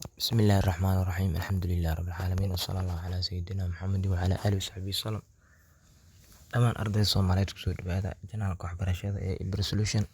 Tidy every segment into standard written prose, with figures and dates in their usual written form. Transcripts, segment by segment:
بسم الله الرحمن الرحيم الحمد لله رب العالمين وصلى الله على سيدنا محمد وعلى آله وصحبه وسلم. dhamaan ardayda Soomaaliyeed kusoo dhawaada janaalka waxbarashada ee Ibre Solution.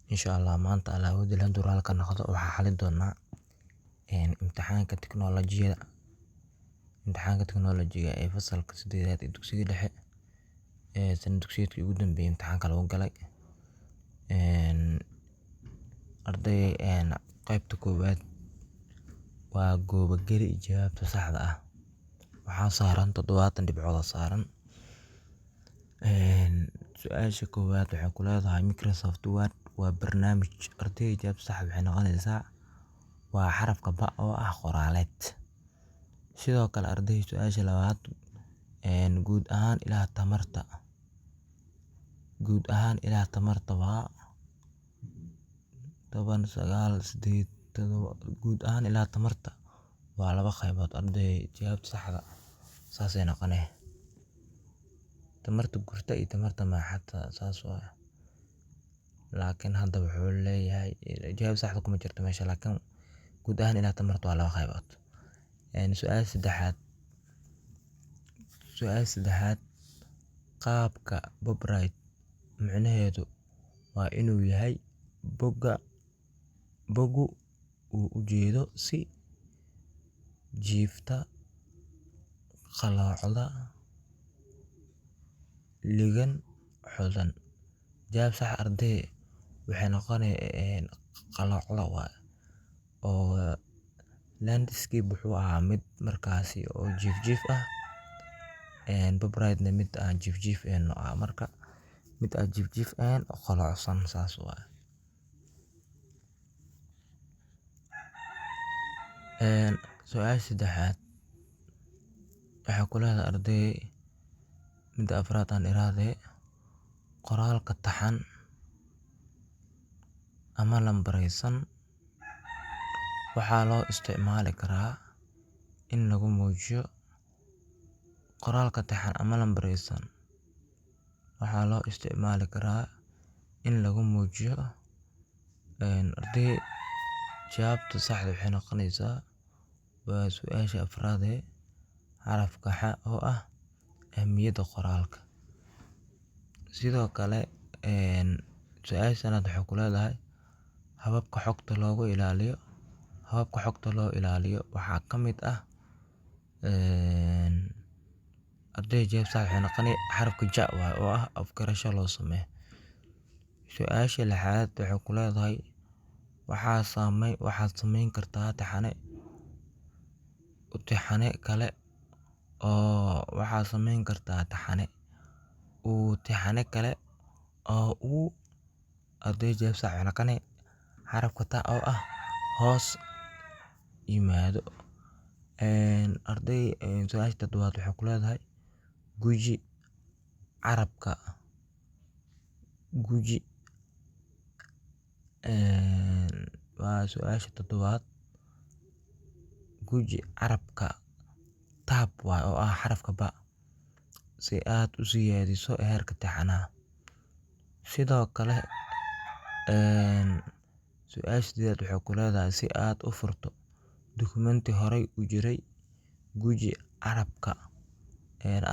insha Allah maanta alla awoodil haduu halka noqdo waxaa xalin doonaa imtixaanka teknolojiga ee fasalka 8aad ee dugsiga dhexe ee sanad dugsiyeedkii ugu dambeeyay imtixaanka lagu galay. arday qaybta koowaad waa goobo geli jawaabta saxda ah. waxaa saaran 70 dhibcood saaran. su-aasha koowaad waxay ku leedahay Microsoft Word waa barnaamij. ardayda jawaabta saxda waxay noqonaysaa waa xarafka ba oo ah qoraaleed. sidoo kale ardayda su-aasha labaad guud ahaan ilaha tamarta waa 10 9 8 7 guud ahaan ilaha tamarta waa laba qaybood. ardayda jawaabta saxda saasay noqonee tamarta gurta iyo tamarta maaxata saas waa. laakiin hadda wuxuu leeyahay jawaabta saxda kuma jirto meesha, laakiin guud ahaan ilaha tamarta waa laba qaybood. su-aasha saddexaad qaabka Bobright micnaheedu waa inuu yahay bogu uu ujeedo si jiifta qaloocda ligan xodan. jawaab sax arday waxay noqonee qaloocda waa oo landscape wuxuu ahaa mid markaasi oo jiif ah. Bobright mid aan jiif ahayn marka mid aan jiif ahayn oo qaloocsan saas waa. su-aasha saddexaad waxay ku leedahay arday midda afraad aan iraade qoraalka taxan ama lambareysan waxaa loo isticmaali karaa in lagu muujiyo qoraalka taxan ama lambareysan waxaa loo isticmaali karaa in lagu muujiyo arday jawaabta saxda waxay noqonaysaa waa su-aasha afraad xarafka x oo ah ahmiyadda qoraalka. sidoo kale su-aasha shanaad waxay ku leedahay hababka xogta loo ilaaliyo waxaa ka mid ah arday jawaabta saxda waxay noqonee xarafka j oo ah afgarasho loo sameeyo. su-aasha lixaad waxay ku leedahay waxaad sameyn kartaa taxane kale oo arday jawaabta saxda waxay noqonee xarafka t oo ah hoos yimaado. arday su-aasha toddobaad waxay ku leedahay guji carabka waa su-aasha toddobaad guji carabka tab oo ah xarafka ba si aad u siyaadiso heerka taxanaha. sidoo kale su-aasha sideedaad waxay ku leedahay si aad u furto dukumeenti horey u jiray guji carabka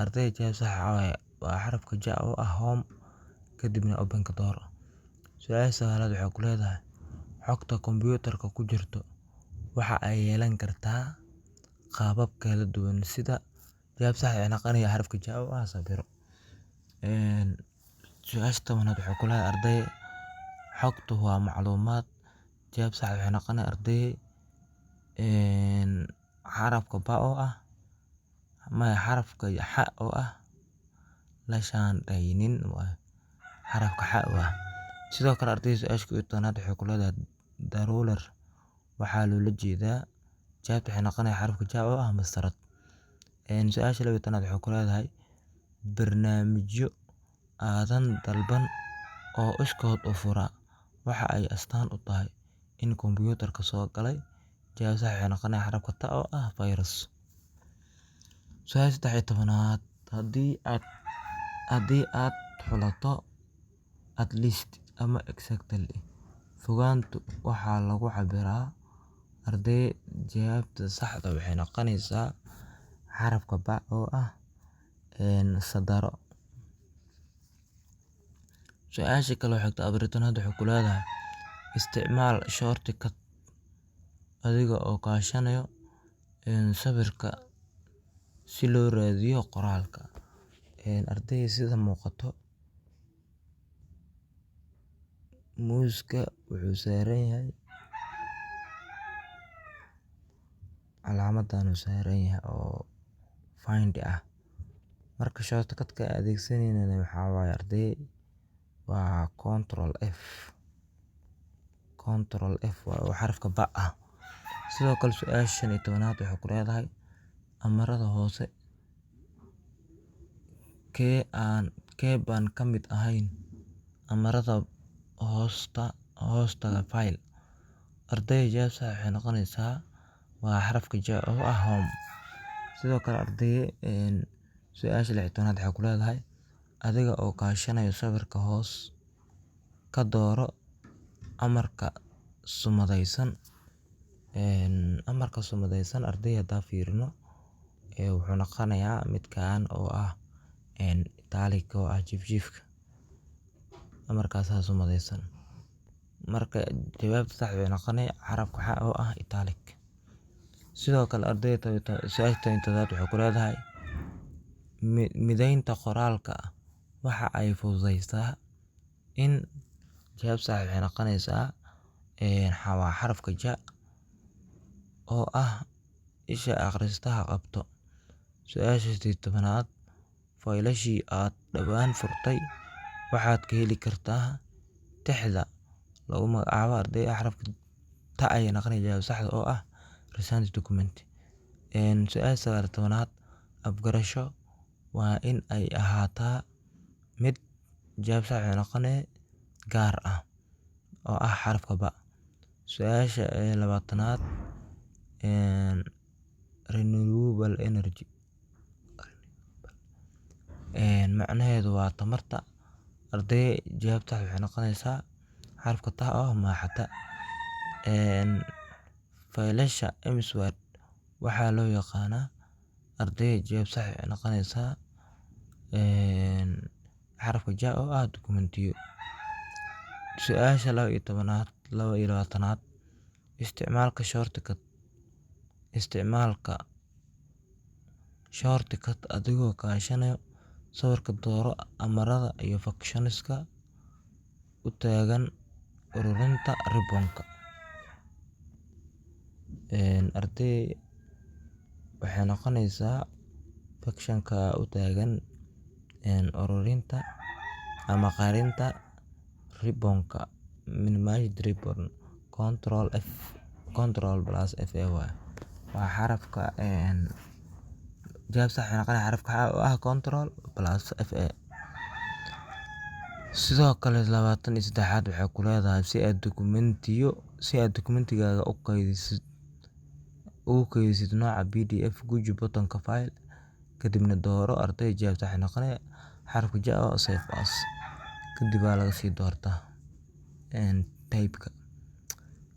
arday jawaabta saxda waa xarafka j oo ah home kadibna open ka dooro. su-aasha sagaalaad waxay ku leedahay xogta kombiyuutarka ku jirto waxa ay yeelan kartaa qaabab kala duwan sida jawaabta saxda waxay noqonee xarafka j oo ah sawiro. su-aasha tobanaad waxay ku leedahay arday xogtu waa macluumaad jawaabta saxda waxay noqonee arday xarafka ba oo ah xarafka x oo ah la shaandhaynin xarafka x waa. sidoo kale arday su-aasha 11aad waxay ku leedahay daruular waxaa loola jeedaa jawaabta waxay noqonee xarafka j oo ah mastarad. su-aasha 12aad waxay ku leedahay barnaamijyo aadan dalban oo iskood u fura waxa ay astaan u tahay in kombiyuutarka soo galay jawaabta saxda waxay noqonee xarafka t oo ah virus. su-aasha 13aad haddii aad xulato at least ama exactly fogaantu waxaa lagu cabiraa arday jawaabta saxda waxay noqonaysaa xarafka ba oo ah sadaro. Su'aasha kale xigta abritanad waxay ku leedahay isticmaal shortcut adiga oo kaashanayo sawirka si loo raadiyo qoraalka. Arday sida muuqato muuska wuxuu saaran yahay calaamadan uu saaran yahay oo find ah. Marka shortcut-ka adeegsanayna waxaa waaye arday waa control F waa xarafka ba ah. Sidoo kale su'aasha 15aad waxay ku leedahay amarada hoose kee baan ka mid ahayn amarada hoostaga file. Arday jawaabta waxay noqonaysaa waa xarafka ja oo ah home. Sidoo kale arday su'aasha 16aad waxay ku leedahay adiga oo kaashanayo sawirka hoos ka dooro amarka sumadaysan. Amarka sumadaysan arday hadaa fiirino wuxuu noqonayaa midkaan oo ah italic oo ah jiifka amarkaas sumadaysan. Marka jawaabta saxda waxay noqonay xarafka xa oo ah italic. Sidoo kale arday su'aasha 17aad waxay ku leedahay midaynta qoraalka waxa ay fududeysaa in jawaabta saxda waxay noqonaysaa xarafka ja oo ah isha akhristaha qabto. Su'aasha 18aad faylashii aad dhawaan furtay waxaad ka heli kartaa tixda lagu magacaabo arday xarafka ta ay noqonay jawaabta saxda oo ah recent document. Su'aasha 19aad afgarasho waa in ay ahaataa mid jawaabta saxda waxay noqonay gaar ah oo ah xarafka ba. Su'aasha 20aad renewable energy macnaheedu waa tamarta. Arday jawaabta waxay noqonaysaa xarafka ta oo maaxata. Faylasha emsword waxaa loo yaqaanaa arday jawaabta saxda waxay noqonaysaa xarafka ja oo ah dokumentiyo. Su'aasha 22aad isticmaalka shortcut adigoo kaashanayo sawirka dooro amarada iyo functionska u taagan ururinta ribbonka. Arday waxay noqonaysaa functionka u taagan ururinta ama qarinta ribbonka minimized ribbon control +F waa xarafka jawaabta saxda waxay noqonaysaa xarafka xa oo ah control +F. Sidoo kale 23aad waxay ku leedahay si aad dokumentigaaga ugu kaydisid nooca PDF guji buttonka file kadibna dooro arday jawaabta waxay noqonay xarafka ja oo save as. Kadib waa laga sii doortaa type-ka.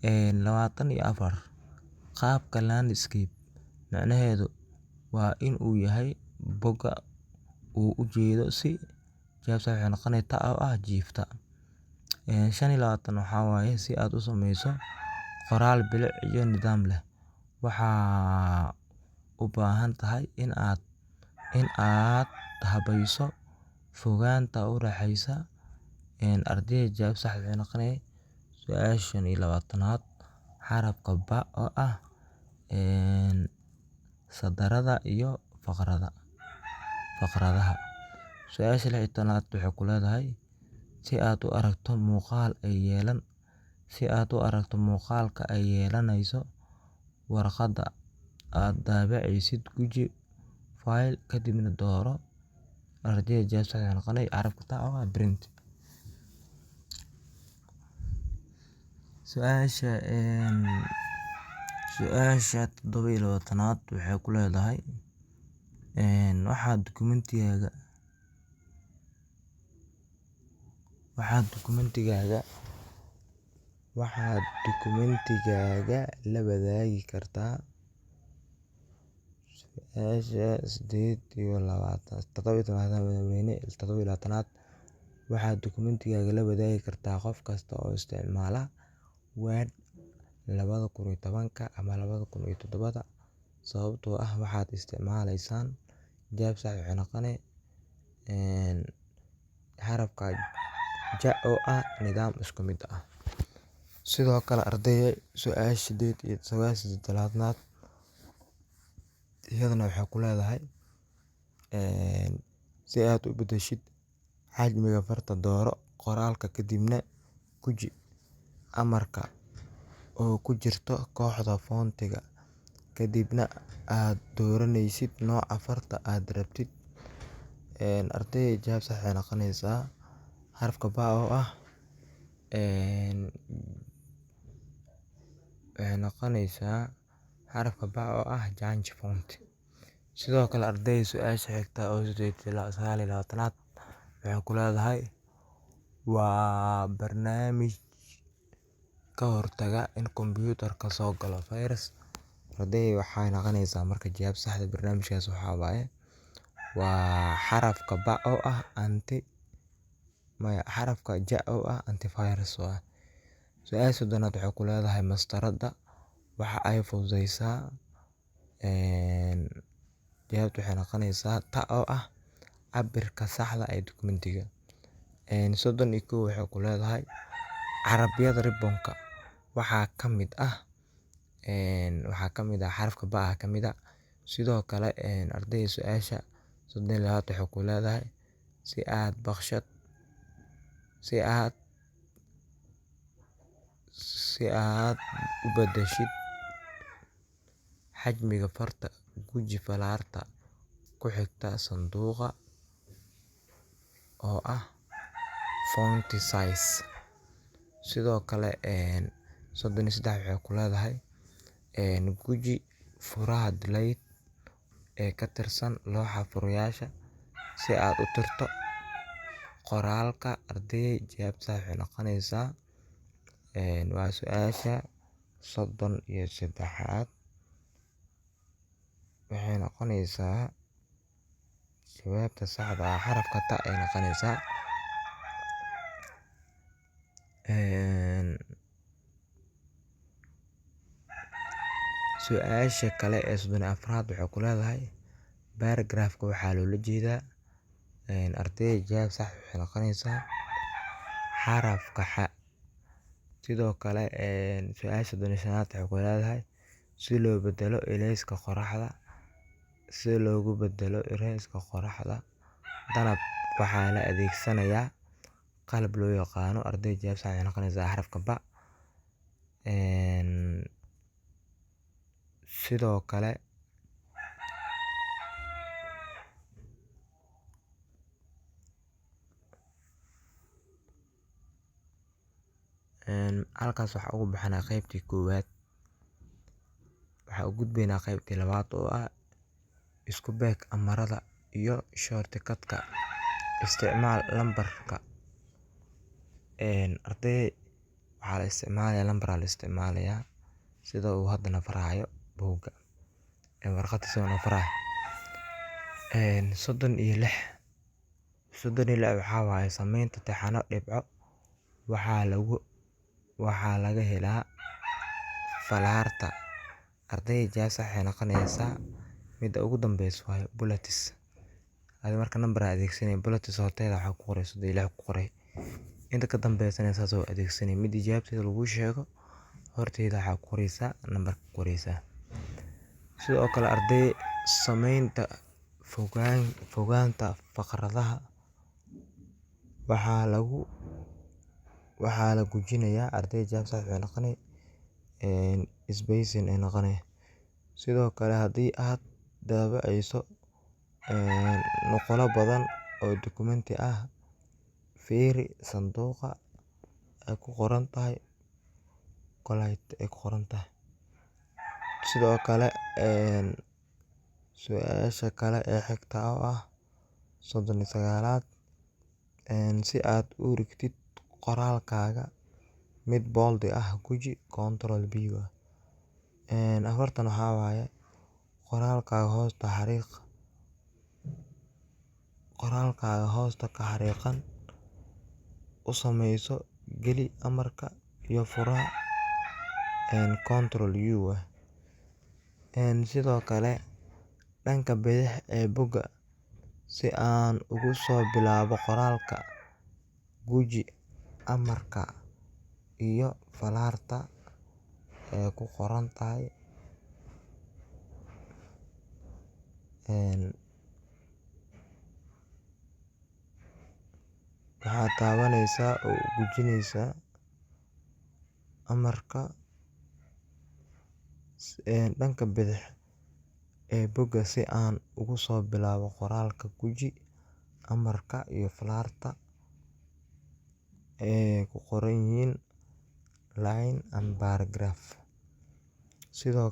24 qaabka landscape macnaheedu waa in uu yahay boga uu u jeedo si jawaabta waxay noqonay ta oo ah jiifta. 25 waxaa waaye si aad u sameyso qoraal bilic iyo nidaam leh waxaa u baahan tahay in aad habayso fogaanta u dhaxaysa arday jawaabta saxda waxay noqonay su'aasha 25aad xarafka ba oo ah sadarada iyo faqradaha. Su'aasha 16aad waxay ku leedahay si aad u aragto muuqaalka ay yeelanayso warqadda aad daabacaysid guji file kadibna dooro arday jawaabta saxda waxay noqonay xarafka ta oo ah print. Su'aasha 27aad waxay ku leedahay waxaad waxaad dukumentigaaga la wadaagi kartaa. Su'aasha 27aad waxaad dukumentigaaga la wadaagi kartaa qof kasta oo isticmaala Word 2010 ama 2007 sababtoo ah waxaad isticmaaleysaan jawaab sax waxay noqonay xarafka J oo ah nidaam isku mid ah. Sidoo kale ardayda su'aasha 8aad iyadana waxay ku leedahay si aad u bedeshid xajmiga farta dooro qoraalka kadibna guji amarka oo ku jirto kooxda foontiga kadibna aad dooranaysid nooca farta aad rabtid. Ardayda jawaab sax waxay noqonaysaa xarafka B oo ah Change Font. Sidoo kale ardayda su'aasha xigta oo 29aad waxay ku leedahay waa barnaamij ka hortaga in kombiyuutarka soo galo virus. Ardayda waxay noqonaysaa marka jawaab saxda barnaamijkaas waxaa waaye waa xarafka B oo ah xarafka J oo ah antivirus. Su'aasha 30aad waxay ku leedahay mastarada waxa ay fududeysaa jawaabtu waxay noqonaysaa T oo ah cabirka saxda ee dukumentiga. 31 waxay ku leedahay carabyada ribbon-ka waxaa ka mid ah xarafka B ka mid ah. Sidoo kale ardayda su'aasha 32aad waxay ku leedahay si aad u bedeshid xajmiga farta guji falaarta ku xigta sanduuqa oo ah font size. Sidoo kale 33 waxay ku leedahay guji furaha delete ee ka tirsan looxa furayaasha si aad u tirto qoraalka. Ardayda jawaab sax waxay noqonaysaa waa su'aasha 33aad waxay noqonaysaa jawaabta saxda ah xarafka T ay noqonaysaa. Su'aasha kale ee 34aad waxay ku leedahay paragraph-ka waxaa loola jeedaa. Ardayda jawaab sax waxay noqonaysaa xarafka X. Sidoo kale su'aasha 35aad waxay ku leedahay si loogu bedelo ilayska qoraxda danab waxaa la adeegsanayaa qalab loo yaqaano. Ardayda jawaab sax waxay noqonaysaa xarafka B. Sidoo kale halkaas waxaa ugu baxnaa qaybtii koowaad. Waxaa u gudbaynaa qaybtii labaad oo ah isku beeg amarada iyo shortcut-ka isticmaal lambarka. Ardayda waxaa la isticmaalayaa lambar la isticmaalayaa sida uu haddana farahayo buugga warqadda soo faraha 36 waxaa waaye samaynta taxano dhibco waxaa laga helaa falaarta. Ardayda jawaab sax waxay noqonaysaa midda ugu dambeysa waaye bullets. Marka number adeegsanay bullets horteeda waxaa ku qoray 36 ku qoray inta ka dambeysana saas oo adeegsanay mid jawaabteeda lagu sheego horteeda waxaa ku qoraysaa number ku qoraysaa. Sidoo kale ardayda samaynta fogaanta faqradaha waxaa la gujinayaa. Ardayda jawaab sax waxay noqonay spacing ay noqonay. Sidoo kale haddii aad daabacayso nuqullo badan oo dukumenti ah fiiri sanduuqa ay ku qoran tahay collide ay ku qoran tahay. Sidoo kale su'aasha kale ee xigta oo ah 39aad si aad u rigtid qoraalkaaga mid bold ah guji Ctrl B waaye. Afartan waxaa waaye qoraalkaaga hoosta ka xariiqan u sameyso geli amarka iyo furaha Ctrl U waaye. Sidoo kale dhanka bidix ee bogga si aan ugu soo bilaabo qoraalka guji amarka iyo falaarta ku qoran tahay waxaad taabaneysaa oo gujineysaa amarka dhanka bidix ee bogga si aan ugu soo bilaabo qoraalka guji amarka iyo falaarta ku qoran yihiin line and paragraph. Sidoo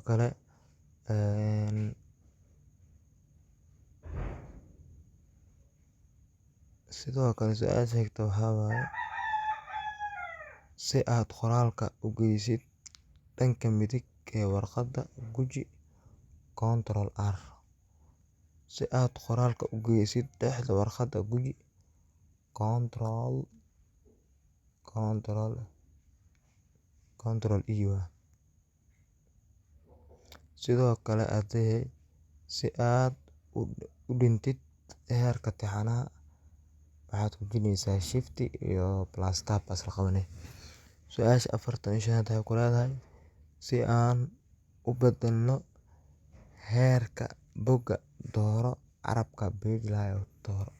kale su'aasha xigta waxaa waaye si aad qoraalka u geysid dhanka midig ee warqadda guji Ctrl R. Si aad qoraalka u geysid dhexda warqadda guji Ctrl E waaye. Sidoo kale ardayey si aad u dhintid heerka taxanaha waxaad gujineysaa Shift iyo +Tab isla qabanay. Su'aasha 45 waxay ku leedahay si aan u bedelno heerka bogga dooro carabka page layout dooro.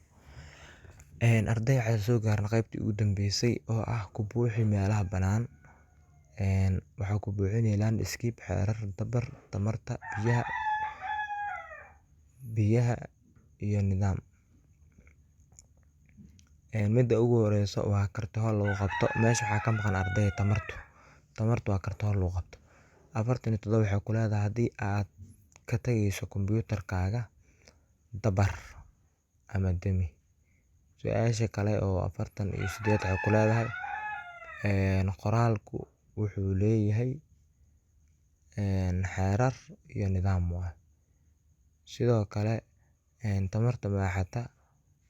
Arday waxaan soo gaarnay qaybtii ugu dambeysay oo ah ku buuxi meelaha bannaan. Waxaa ku buuxinay landscape, xeerar, dabar, tamarta, biyaha iyo nidaam. Midda ugu horeyso waa karti hor lagu qabto. Meesha waxaa ka maqan arday tamartu waa karti hor lagu qabto. 47 waxay ku leedahay haddii aad ka tagayso kombiyuutarkaaga dabar ama demi. Su'aasha kale oo 48 waxay ku leedahay qoraalku wuxuu leeyahay xeerar iyo nidaam waaye. Sidoo kale tamarta maaxata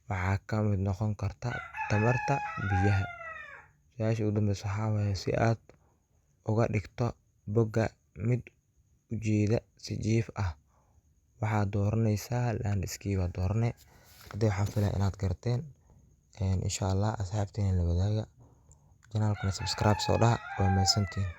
waxaa ka mid noqon karta tamarta biyaha. Su'aasha ugu dambeysa waxaa waaye si aad uga dhigto bogga mid u jeeda si jiif ah waxaad dooraneysaa landscape doorane. Hadda waxaan filayaa inaad garateen. Insha Allah asxaabteena la wadaaga channelka subscribe soo dhaha waa mahadsantiin.